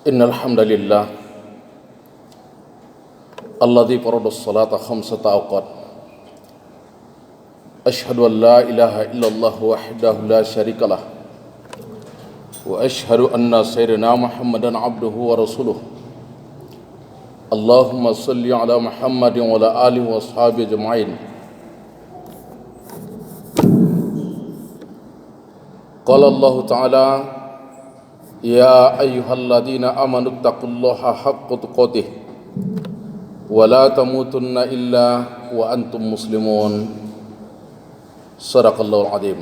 Innal hamdalillah alladzi farada as-salata khamsata awqat. Ashhadu an la ilaha illallah wahdahu la syarikalah wa ashhadu anna sayyidina Muhammadan abduhu wa rasuluh. Allahumma salli ala Muhammadin wa ala alihi wa ashabihi ajma'in. Qala Allah Ta'ala: Ya ayyuhalladzina amanu taqullaha haqqa tuqatih wa la tamutunna illa wa antum muslimun. Shadaqallahul azim.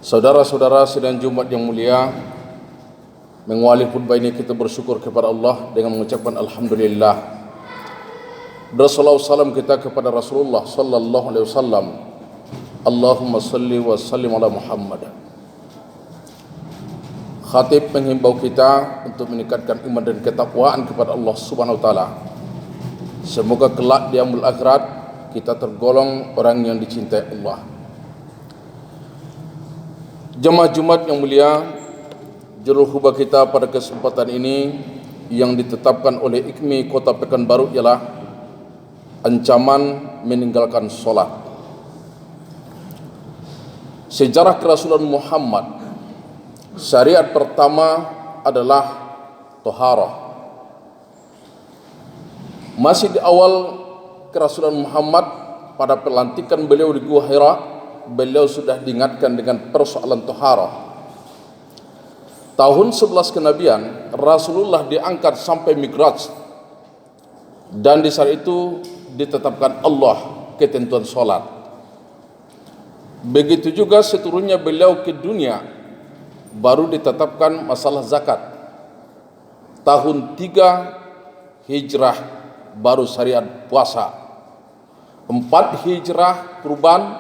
Saudara-saudara sidang Jumat yang mulia, mengawali khutbah ini kita bersyukur kepada Allah dengan mengucapkan alhamdulillah. Bersalawat salam kita kepada Rasulullah sallallahu alaihi wasallam. Allahumma salli wa sallim ala Muhammad. Khatib menghimbau kita untuk meningkatkan iman dan ketakwaan kepada Allah Subhanahu wa taala. Semoga kelak di yaumul akhirat kita tergolong orang yang dicintai Allah. Jemaah Jumat yang mulia, judul khutbah kita pada kesempatan ini yang ditetapkan oleh IKMI Kota Pekanbaru ialah ancaman meninggalkan solat. Sejarah kerasulan Muhammad, syariat pertama adalah toharah. Masih di awal kerasulan Muhammad, pada pelantikan beliau di Gua Hira, beliau sudah diingatkan dengan persoalan toharah. Tahun 11 kenabian, Rasulullah diangkat sampai Mi'raj, dan di saat itu ditetapkan Allah ketentuan solat. Begitu juga seturunnya beliau ke dunia, baru ditetapkan masalah zakat. Tahun 3 Hijrah baru syariat puasa. 4 Hijrah kurban,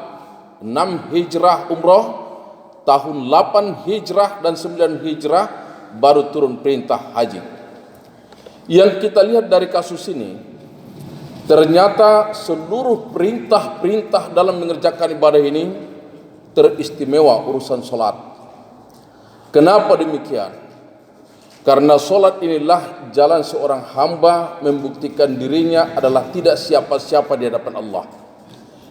6 Hijrah umroh, tahun 8 Hijrah dan 9 Hijrah baru turun perintah haji. Yang kita lihat dari kasus ini, ternyata seluruh perintah-perintah dalam mengerjakan ibadah ini teristimewa urusan solat. Kenapa demikian? Karena solat inilah jalan seorang hamba membuktikan dirinya adalah tidak siapa-siapa di hadapan Allah.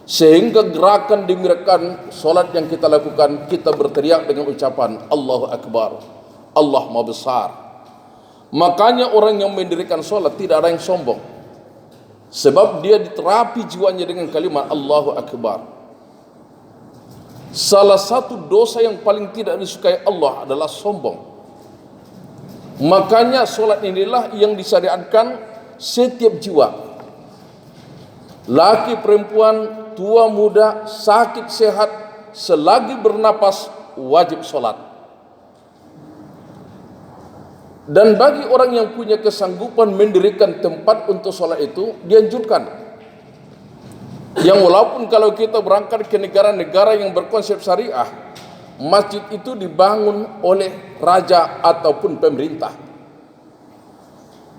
Sehingga gerakan demikian solat yang kita lakukan, kita berteriak dengan ucapan Allahu Akbar, Allah Maha Besar. Makanya orang yang mendirikan solat tidak ada yang sombong, sebab dia diterapi jiwanya dengan kalimat Allahu Akbar. Salah satu dosa yang paling tidak disukai Allah adalah sombong. Makanya solat inilah yang disyariatkan setiap jiwa, laki perempuan, tua muda, sakit sehat, selagi bernapas wajib solat. Dan bagi orang yang punya kesanggupan mendirikan tempat untuk solat itu dianjurkan. Yang walaupun kalau kita berangkat ke negara-negara yang berkonsep syariah, masjid itu dibangun oleh raja ataupun pemerintah.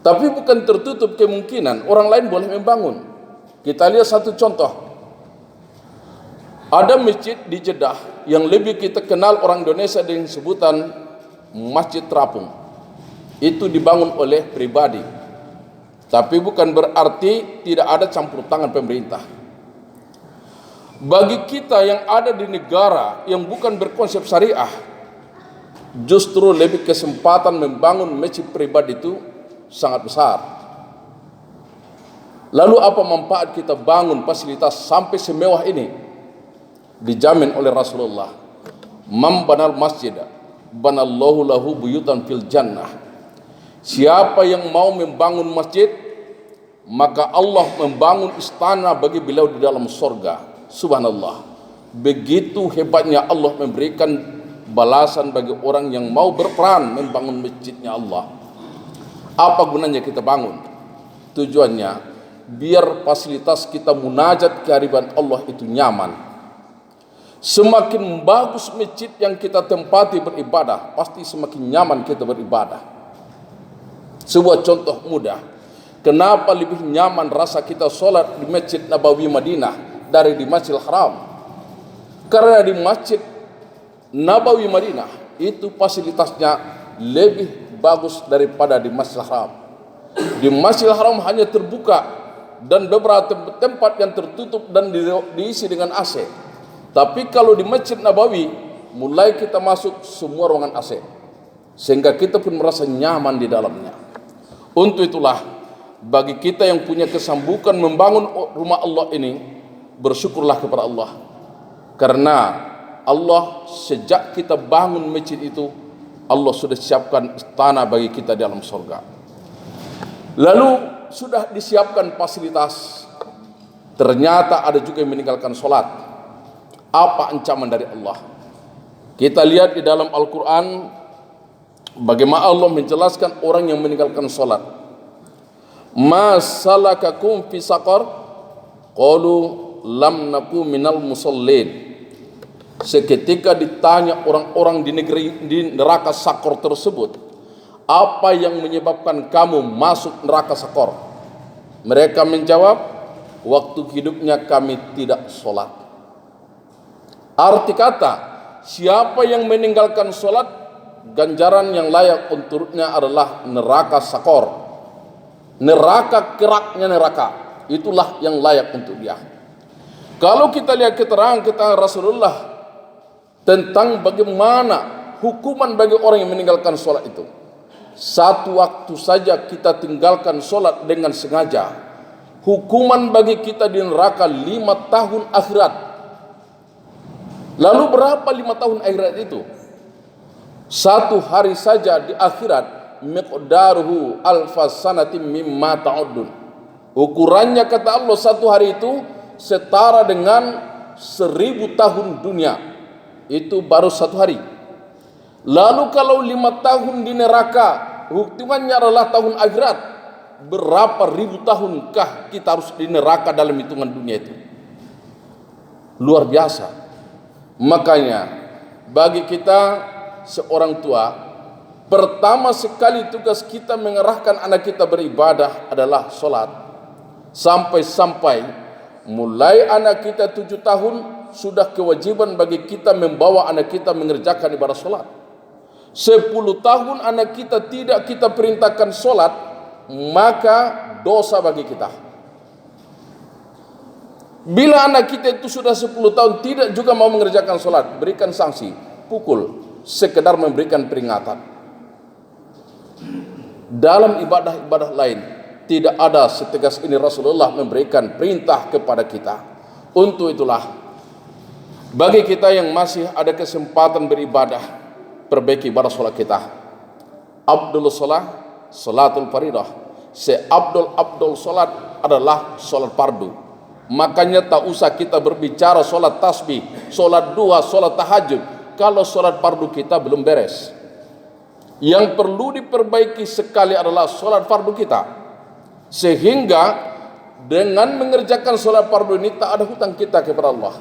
Tapi bukan tertutup kemungkinan orang lain boleh membangun. Kita lihat satu contoh. Ada masjid di Jeddah yang lebih kita kenal orang Indonesia dengan sebutan Masjid Terapung. Itu dibangun oleh pribadi. Tapi bukan berarti tidak ada campur tangan pemerintah. Bagi kita yang ada di negara yang bukan berkonsep syariah, justru lebih kesempatan membangun masjid pribadi itu sangat besar. Lalu apa manfaat kita bangun fasilitas sampai semewah ini? Dijamin oleh Rasulullah, Man banal masjid banallahu lahu buyutan fil jannah. Siapa yang mau membangun masjid, maka Allah membangun istana bagi beliau di dalam surga. Subhanallah. Begitu hebatnya Allah memberikan balasan bagi orang yang mau berperan membangun masjidnya Allah. Apa gunanya kita bangun? Tujuannya biar fasilitas kita munajat kehadiran Allah itu nyaman. Semakin bagus masjid yang kita tempati beribadah, pasti semakin nyaman kita beribadah. Sebuah contoh mudah, kenapa lebih nyaman rasa kita sholat di Masjid Nabawi Madinah dari di Masjidil Haram? Karena di Masjid Nabawi Madinah itu fasilitasnya lebih bagus daripada di Masjidil Haram. Di Masjidil Haram hanya terbuka dan beberapa tempat yang tertutup dan diisi dengan AC. Tapi kalau di Masjid Nabawi, mulai kita masuk semua ruangan AC, sehingga kita pun merasa nyaman di dalamnya. Untuk itulah, bagi kita yang punya kesambukan membangun rumah Allah ini, bersyukurlah kepada Allah. Karena Allah sejak kita bangun masjid itu, Allah sudah siapkan istana bagi kita di alam surga. Lalu sudah disiapkan fasilitas, ternyata ada juga yang meninggalkan sholat. Apa ancaman dari Allah? Kita lihat di dalam Al-Quran bagaimana Allah menjelaskan orang yang meninggalkan sholat. Ma salakakum fi saqar? Qalu lam naku minal musallin. Seketika ditanya orang-orang di neraka Sakor tersebut, apa yang menyebabkan kamu masuk neraka Sakor? Mereka menjawab, waktu hidupnya kami tidak sholat. Arti kata, siapa yang meninggalkan sholat, ganjaran yang layak untuknya adalah neraka Sakor. Neraka, keraknya neraka, itulah yang layak untuk dia. Kalau kita lihat keterangan Rasulullah tentang bagaimana hukuman bagi orang yang meninggalkan sholat itu, satu waktu saja kita tinggalkan sholat dengan sengaja, hukuman bagi kita di neraka 5 tahun akhirat. Lalu berapa 5 tahun akhirat itu? Satu hari saja di akhirat, miqdaruhu alfas sanatim mimma ta'uddun. Ukurannya kata Allah, satu hari itu setara dengan 1000 tahun dunia. Itu baru satu hari. Lalu kalau 5 tahun di neraka, hukumannya adalah tahun akhirat, berapa ribu tahunkah kita harus di neraka dalam hitungan dunia itu? Luar biasa. Makanya bagi kita seorang tua, pertama sekali tugas kita mengerahkan anak kita beribadah adalah sholat. Sampai-sampai mulai anak kita 7 tahun, sudah kewajiban bagi kita membawa anak kita mengerjakan ibadah sholat. 10 tahun anak kita tidak kita perintahkan sholat, maka dosa bagi kita. Bila anak kita itu sudah 10 tahun tidak juga mau mengerjakan sholat, berikan sanksi, pukul, sekedar memberikan peringatan. Dalam ibadah-ibadah lain tidak ada setegas ini Rasulullah memberikan perintah kepada kita. Untuk itulah, bagi kita yang masih ada kesempatan beribadah, perbaiki ibadah sholat kita. Abdul sholat, sholatul faridah. Seabdul sholat adalah sholat fardu. Makanya tak usah kita berbicara sholat tasbih, sholat duha, sholat tahajud, kalau sholat fardu kita belum beres. Yang perlu diperbaiki sekali adalah sholat fardu kita, sehingga dengan mengerjakan sholat fardu ini tak ada hutang kita kepada Allah.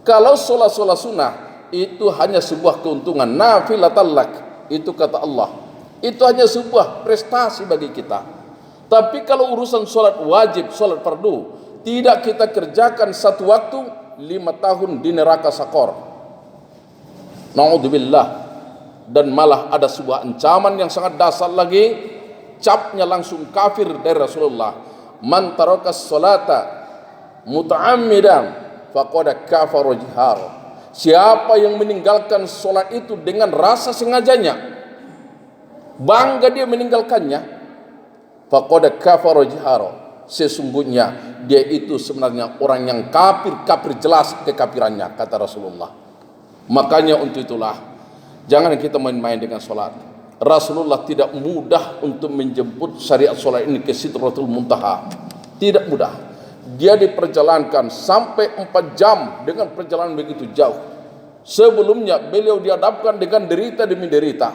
Kalau sholat sunnah itu hanya sebuah keuntungan, nafilatal lak, itu kata Allah, itu hanya sebuah prestasi bagi kita. Tapi kalau urusan sholat wajib, sholat fardu, tidak kita kerjakan satu waktu, 5 tahun di neraka Sakor. Na'udzubillah. Dan malah ada sebuah ancaman yang sangat dasar lagi, capnya langsung kafir dari Rasulullah. Man tarakas sholata muta'ammidan faqad kafara jihara. Siapa yang meninggalkan solat itu dengan rasa sengajanya, bangga dia meninggalkannya, faqad kafara jihara, sesungguhnya dia itu sebenarnya orang yang kafir jelas kekafirannya, kata Rasulullah. Makanya untuk itulah jangan kita main-main dengan solat. Rasulullah tidak mudah untuk menjemput syariat solat ini ke Sidratul Muntaha, tidak mudah. Dia diperjalankan sampai 4 jam dengan perjalanan begitu jauh. Sebelumnya beliau dihadapkan dengan derita demi derita.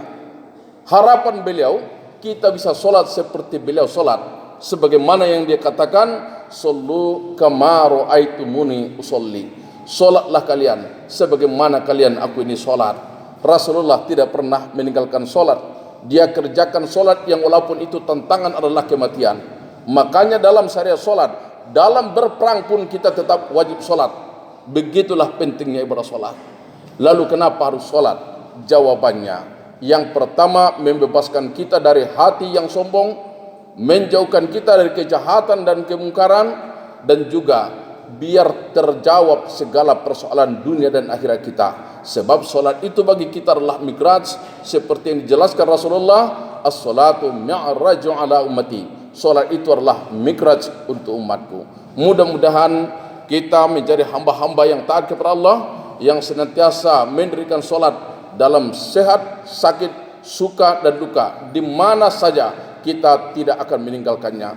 Harapan beliau kita bisa solat seperti beliau solat, sebagaimana yang dia katakan, sallu kama ra'aitumuni usolli. Solatlah kalian sebagaimana kalian aku ini solat. Rasulullah tidak pernah meninggalkan solat. Dia kerjakan solat yang walaupun itu tantangan adalah kematian. Makanya dalam syariat solat, dalam berperang pun kita tetap wajib solat. Begitulah pentingnya ibadah solat. Lalu kenapa harus solat? Jawabannya, Yang pertama, membebaskan kita dari hati yang sombong, menjauhkan kita dari kejahatan dan kemungkaran, dan juga biar terjawab segala persoalan dunia dan akhirat kita. Sebab solat itu bagi kita adalah mikraj, seperti yang dijelaskan Rasulullah, as-salatu mi'raju ala ummati. Solat itu adalah mikraj untuk umatku. Mudah-mudahan kita menjadi hamba-hamba yang taat kepada Allah, yang senantiasa mendirikan solat dalam sehat, sakit, suka dan duka, di mana saja kita tidak akan meninggalkannya.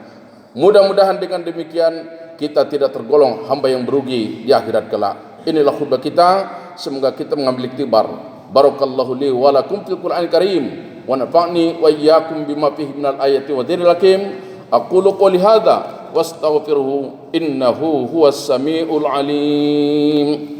Mudah-mudahan dengan demikian kita tidak tergolong hamba yang berugi di akhirat kelak. Inilah khutbah kita, semoga kita mengambil iktibar. Barakallahu li wa lakum fil Qur'anil Karim wa nafa'ni wa iyyakum bima fihi minal ayati wa dzikhril hakim. Aqulu qouli hadza wastaghfiruhu innahu huwas samiul alim.